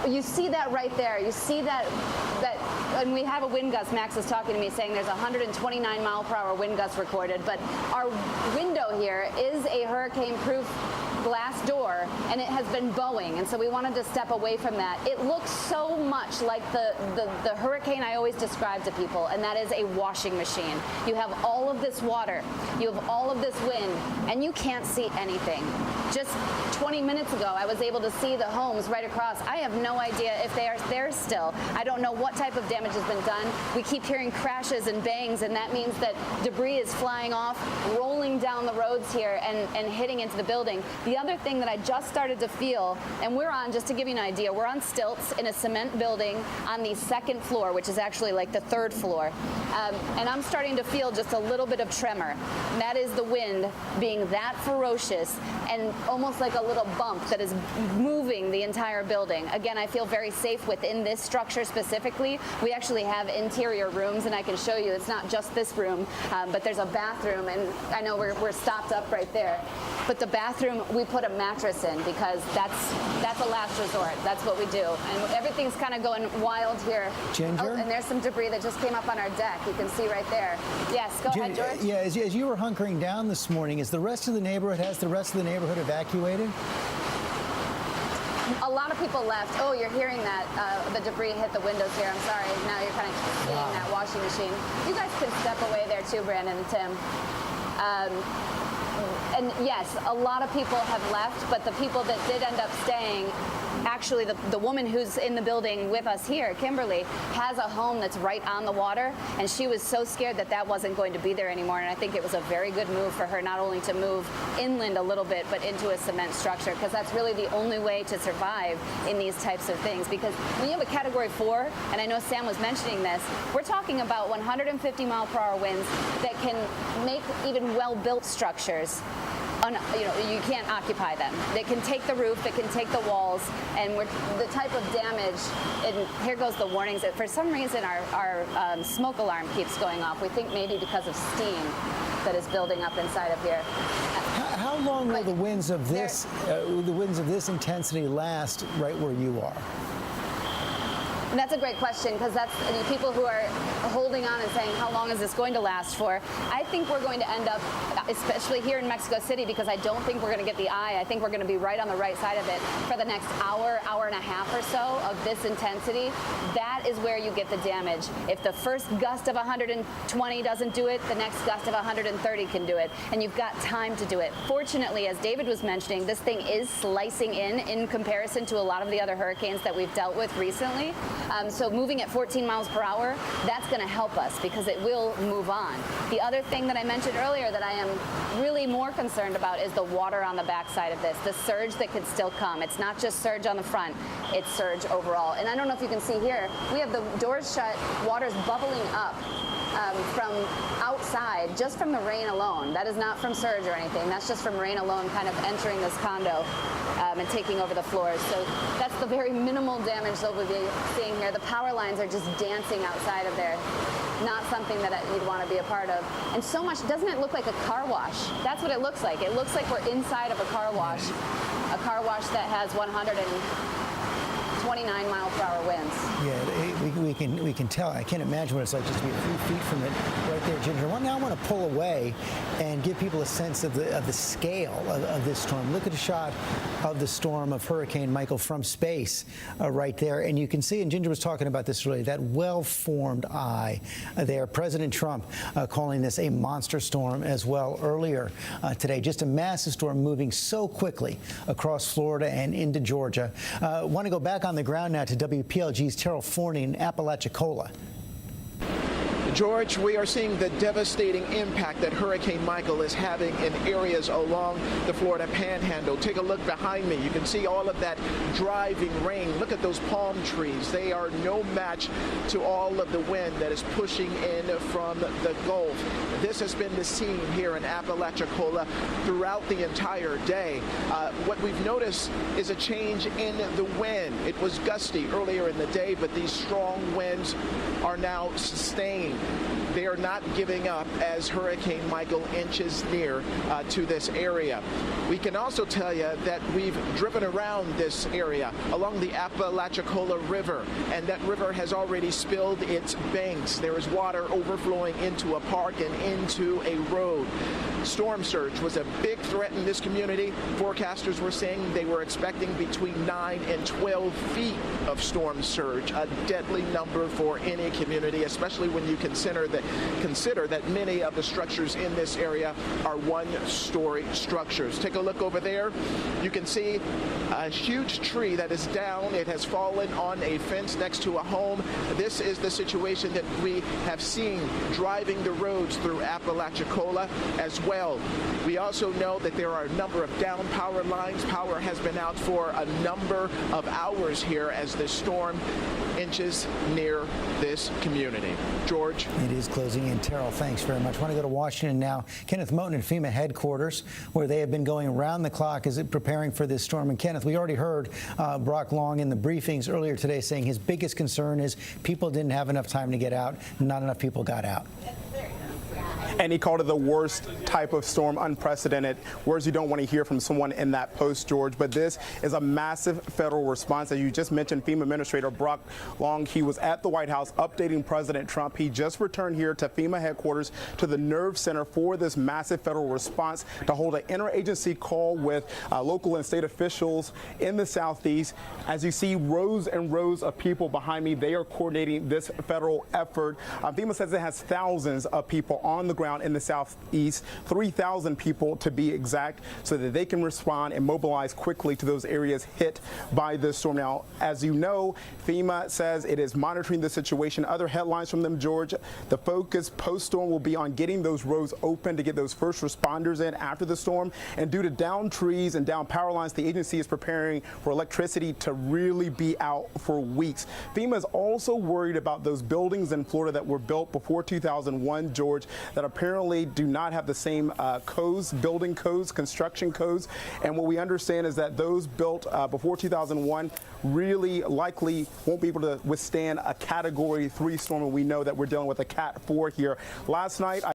You see that right there. You see that, and we have a wind gust. Max is talking to me saying there's 129 mile per hour wind gust recorded, but our window here is a hurricane-proof glass door, and it has been bowing, and so we wanted to step away from that. It looks so much like the hurricane I always describe to people, and that is a washing machine. You have all of this water, you have all of this wind, and you can't see anything. Just 20 minutes ago, I was able to see the homes right across. I have no idea if they are there still. I don't know what type of damage has been done. We keep hearing crashes and bangs, and that means that debris is flying off, rolling down the roads here, and hitting into the building. The other thing that I just started to feel, and we're on, just to give you an idea, we're on stilts in a cement building on the second floor, which is actually like the third floor. And I'm starting to feel just a little bit of tremor. That is the wind being that ferocious and almost like a little bump that is moving the entire building. Again, I feel very safe within this structure specifically. We actually have interior rooms, and I can show you it's not just this room, but there's a bathroom, and I know we're stopped up right there. But the bathroom, we put a mattress in because that's a last resort. That's what we do. And everything's kind of going wild here. Ginger? Oh, and there's some debris that just came up on our deck. You can see right there. Yes, go ahead, George. Yeah, as you were hunkering down this morning, has the rest of the neighborhood evacuated? A lot of people left. Oh, you're hearing that. The debris hit the windows here. I'm sorry. Now you're kind of seeing that washing machine. You guys can step away there too, Brandon and Tim. And yes, a lot of people have left, but the people that did end up staying, actually the woman who's in the building with us here, Kimberly, has a home that's right on the water, and she was so scared that that wasn't going to be there anymore, and I think it was a very good move for her not only to move inland a little bit, but into a cement structure, because that's really the only way to survive in these types of things. Because when you have a Category 4, and I know Sam was mentioning this, we're talking about 150 mile per hour winds that can make even well-built structures, you can't occupy them. They can take the roof, they can take the walls, and the type of damage, and here goes the warnings. For some reason, our smoke alarm keeps going off. We think maybe because of steam that is building up inside of here. How long will the winds of this intensity last right where you are? And that's a great question, because that's people who are holding on and saying, how long is this going to last for? I think we're going to end up, especially here in Mexico City, because I don't think we're going to get the eye. I think we're going to be right on the right side of it for the next hour, hour and a half or so of this intensity. That is where you get the damage. If the first gust of 120 doesn't do it, the next gust of 130 can do it. And you've got time to do it. Fortunately, as David was mentioning, this thing is slicing in comparison to a lot of the other hurricanes that we've dealt with recently. So moving at 14 miles per hour, that's going to help us because it will move on. The other thing that I mentioned earlier that I am really more concerned about is the water on the backside of this, the surge that could still come. It's not just surge on the front, it's surge overall. And I don't know if you can see here, we have the doors shut, water's bubbling up from outside, just from the rain alone. That is not from surge or anything. That's just from rain alone kind of entering this condo and taking over the floors. So that's the very minimal damage that we'll be seeing here. The power lines are just dancing outside of there. Not something that you'd want to be a part of. And so much, doesn't it look like a car wash? That's what it looks like. It looks like we're inside of a car wash that has 129 mile per hour winds. Yeah, we can tell. I can't imagine what it's like just to be a few feet from it right there, Ginger. Well, now I want to pull away and give people a sense of the scale of this storm. Look at a shot of the storm of Hurricane Michael from space right there. And you can see, and Ginger was talking about this earlier, that well-formed eye there. President Trump calling this a monster storm as well earlier today. Just a massive storm moving so quickly across Florida and into Georgia. Want to go back on the ground now to WPLG's Terrell Forney in Apalachicola. George, we are seeing the devastating impact that Hurricane Michael is having in areas along the Florida Panhandle. Take a look behind me. You can see all of that driving rain. Look at those palm trees. They are no match to all of the wind that is pushing in from the Gulf. This has been the scene here in Apalachicola throughout the entire day. What we've noticed is a change in the wind. It was gusty earlier in the day, but these strong winds are now sustained. they are not giving up as Hurricane Michael inches near to this area. We can also tell you that we've driven around this area along the Apalachicola River, and that river has already spilled its banks. There is water overflowing into a park and into a road. Storm surge was a big threat in this community. Forecasters were saying they were expecting between 9 and 12 feet of storm surge, a deadly number for any community, especially when you consider that many of the structures in this area are one-story structures. Take a look over there. You can see a huge tree that is down. It has fallen on a fence next to a home. This is the situation that we have seen driving the roads through Apalachicola as well. We also know that there are a number of down power lines. Power has been out for a number of hours here as the storm inches near this community. George? It is closing in. Terrell, thanks very much. I want to go to Washington now. Kenneth Moten at FEMA headquarters, where they have been going around the clock as it preparing for this storm. And Kenneth, we already heard Brock Long in the briefings earlier today saying his biggest concern is people didn't have enough time to get out. Not enough people got out. And he called it the worst type of storm, unprecedented. Words you don't want to hear from someone in that post, George. But this is a massive federal response. As you just mentioned, FEMA Administrator Brock Long, he was at the White House updating President Trump. He just returned here to FEMA headquarters to the Nerve Center for this massive federal response to hold an interagency call with local and state officials in the Southeast. As you see, rows and rows of people behind me, they are coordinating this federal effort. FEMA says it has thousands of people on the ground in the Southeast, 3,000 people to be exact, so that they can respond and mobilize quickly to those areas hit by this storm. Now, as you know, FEMA says it is monitoring the situation. Other headlines from them, George, the focus post-storm will be on getting those roads open to get those first responders in after the storm. And due to down trees and down power lines, the agency is preparing for electricity to really be out for weeks. FEMA is also worried about those buildings in Florida that were built before 2001, George, that apparently do not have the same codes, building codes, construction codes. And what we understand is that those built before 2001 really likely won't be able to withstand a Category 3 storm. And we know that we're dealing with a Cat 4 here. Last night,